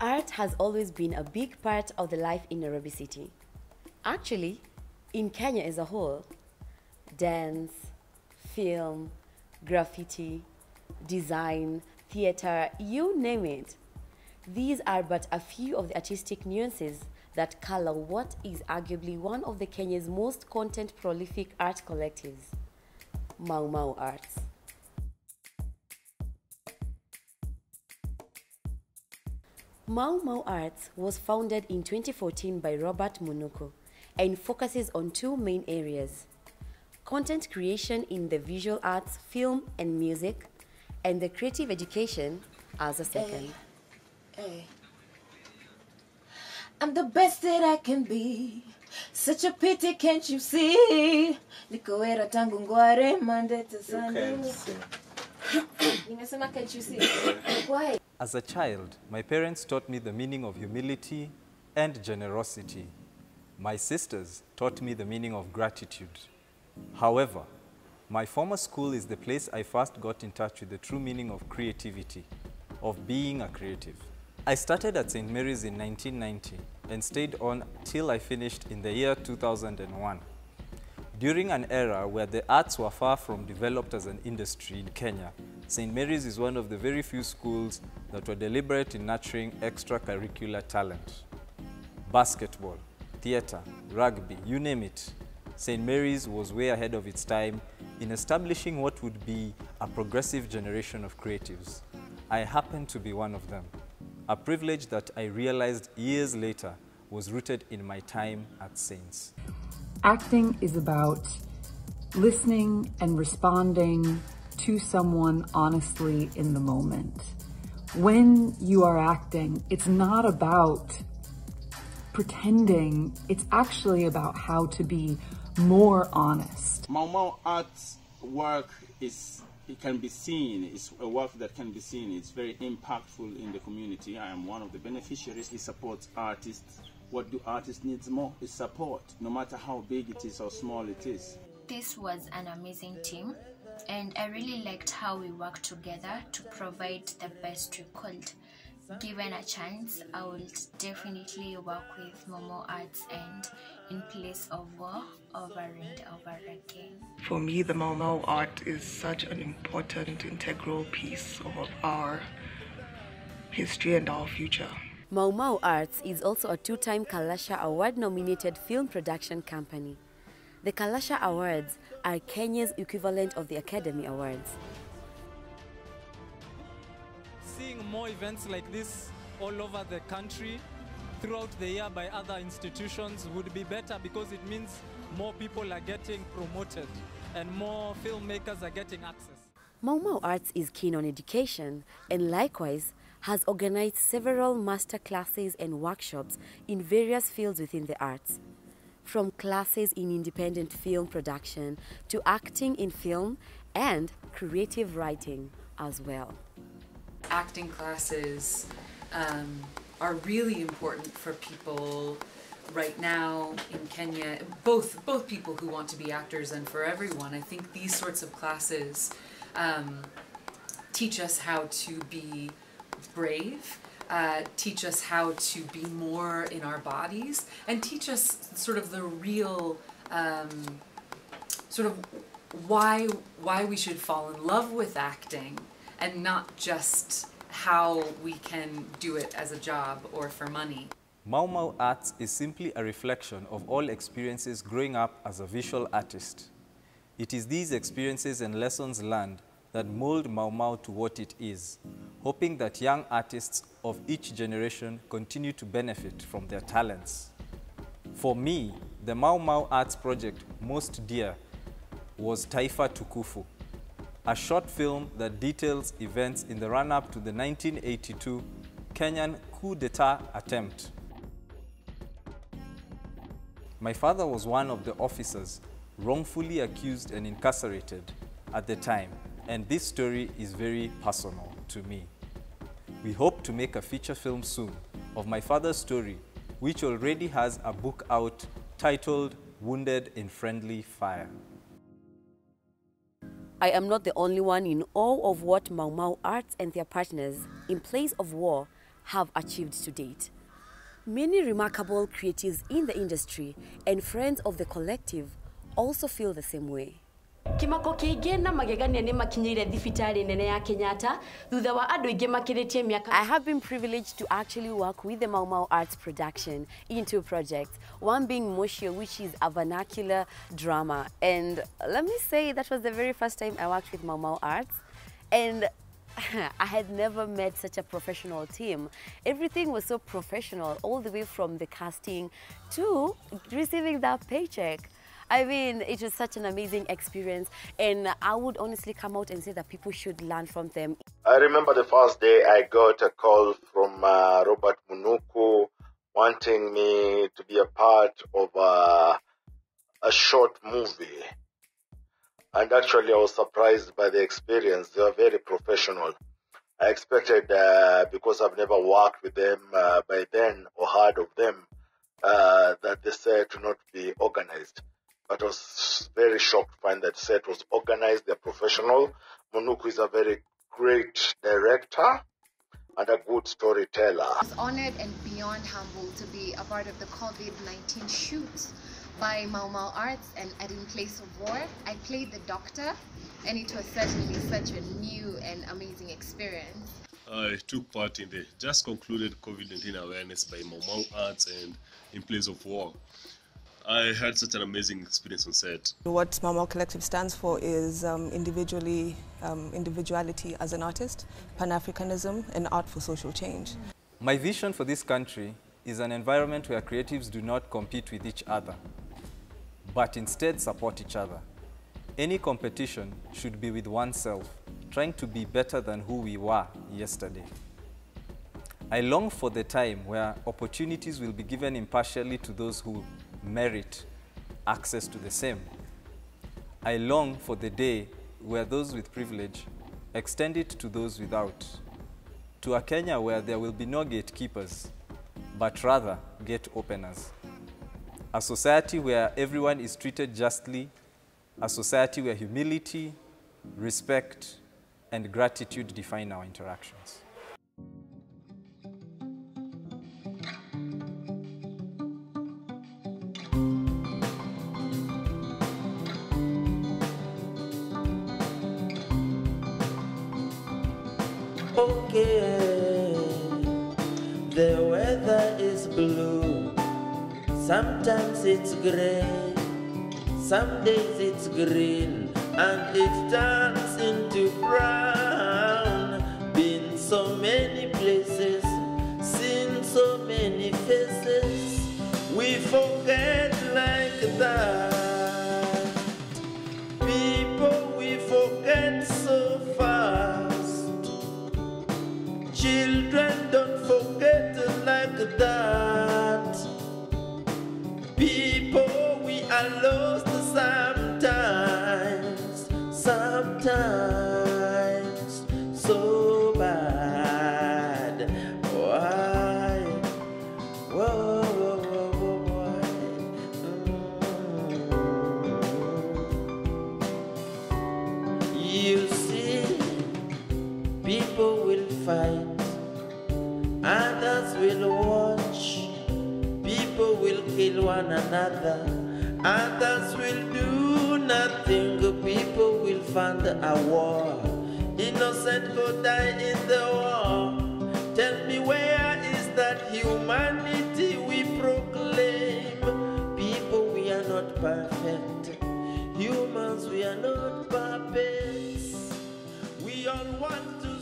Art has always been a big part of the life in Nairobi City. Actually, in Kenya as a whole, dance, film, graffiti, design, theater, you name it. These are but a few of the artistic nuances that color what is arguably one of the Kenya's most content-prolific art collectives, Mau Mau Arts. Mau Mau Arts was founded in 2014 by Robert Mũnũku and focuses on two main areas: content creation in the visual arts, film and music, and the creative education as a second. Hey. I'm the best that I can be. Such a pity, can't you see? Nikoera tangu ngware Monday to Sunday. Nimesema can't you see? Why? As a child, my parents taught me the meaning of humility and generosity. My sisters taught me the meaning of gratitude. However, my former school is the place I first got in touch with the true meaning of creativity, of being a creative. I started at St. Mary's in 1990 and stayed on till I finished in the year 2001. During an era where the arts were far from developed as an industry in Kenya, St. Mary's is one of the very few schools that were deliberate in nurturing extracurricular talent. Basketball, theater, rugby, you name it. St. Mary's was way ahead of its time in establishing what would be a progressive generation of creatives. I happen to be one of them, a privilege that I realized years later was rooted in my time at Saints. Acting is about listening and responding to someone honestly in the moment. When you are acting, it's not about pretending, it's actually about how to be more honest. Mau Mau Arts work it can be seen, it's a work that can be seen, it's very impactful in the community. I am one of the beneficiaries. It supports artists. What do artists need more? Is support, no matter how big it is or small it is. This was an amazing team, and I really liked how we worked together to provide the best we could. Given a chance, I would definitely work with Mau Mau Arts and in place of war over and over again. For me, the Mau Mau art is such an important, integral piece of our history and our future. Mau Mau Arts is also a two-time Kalasha Award-nominated film production company. The Kalasha Awards are Kenya's equivalent of the Academy Awards. Seeing more events like this all over the country throughout the year by other institutions would be better, because it means more people are getting promoted and more filmmakers are getting access. Mau Mau Arts is keen on education and likewise has organized several master classes and workshops in various fields within the arts, from classes in independent film production to acting in film and creative writing as well. Acting classes are really important for people right now in Kenya, both people who want to be actors and for everyone. I think these sorts of classes teach us how to be brave, teach us how to be more in our bodies, and teach us sort of the real sort of why we should fall in love with acting, and not just how we can do it as a job or for money. Mau Mau Arts is simply a reflection of all experiences growing up as a visual artist. It is these experiences and lessons learned that mold Mau Mau to what it is, hoping that young artists of each generation continue to benefit from their talents. For me, the Mau Mau Arts project most dear was Taifa Tukufu, a short film that details events in the run-up to the 1982 Kenyan coup d'etat attempt. My father was one of the officers wrongfully accused and incarcerated at the time, and this story is very personal to me. We hope to make a feature film soon of my father's story, which already has a book out titled Wounded in Friendly Fire. I am not the only one in awe of what Mau Mau Arts and their partners, in place of war, have achieved to date. Many remarkable creatives in the industry and friends of the collective also feel the same way. Kimako kiingi na magegania ni makinyire thibitari nene ya Kenyatta thutha wa andu ingi makiritie miaka. I have been privileged to actually work with the Mau Mau Arts production in 2 projects, one being Moshio, which is a vernacular drama, and let me say that was the very first time I worked with Mau Mau Arts, and I had never met such a professional team. Everything was so professional, all the way from the casting to receiving that paycheck. I mean, it was such an amazing experience, and I would honestly come out and say that people should learn from them. I remember the first day I got a call from Robert Mũnũku wanting me to be a part of a short movie. And actually I was surprised by the experience. They were very professional. I expected, because I've never worked with them by then or heard of them, that the set would not be organized. But I was very shocked to find that the set was organized, they're professional. Mũnũku is a very great director and a good storyteller. I was honored and beyond humble to be a part of the COVID-19 shoot by Mau Mau Arts and In Place of War. I played the doctor, and it was certainly such a new and amazing experience. I took part in the just concluded COVID-19 awareness by Mau Mau Arts and In Place of War. I had such an amazing experience on set. What Mau Mau Collective stands for is individuality as an artist, Pan-Africanism, and art for social change. My vision for this country is an environment where creatives do not compete with each other, but instead support each other. Any competition should be with oneself, trying to be better than who we were yesterday. I long for the time where opportunities will be given impartially to those who merit access to the same. I long for the day where those with privilege extend it to those without. To a Kenya where there will be no gatekeepers, but rather gate openers. A society where everyone is treated justly, a society where humility, respect, and gratitude define our interactions. Okay, the weather is blue, sometimes it's gray, some days it's green, and it turns into brown. Been so many places, seen so many faces, we forget like that. People, we forget so fast. Children, don't forget like that. People, we are lost sometimes, sometimes, so bad. Why? Whoa, whoa, whoa, whoa, why? You see, people will fight, others will watch, people will kill one another, others will do nothing, people will fund a war, innocent go die in the war. Tell me, where is that humanity we proclaim? People, we are not perfect, humans, we are not puppets, we all want to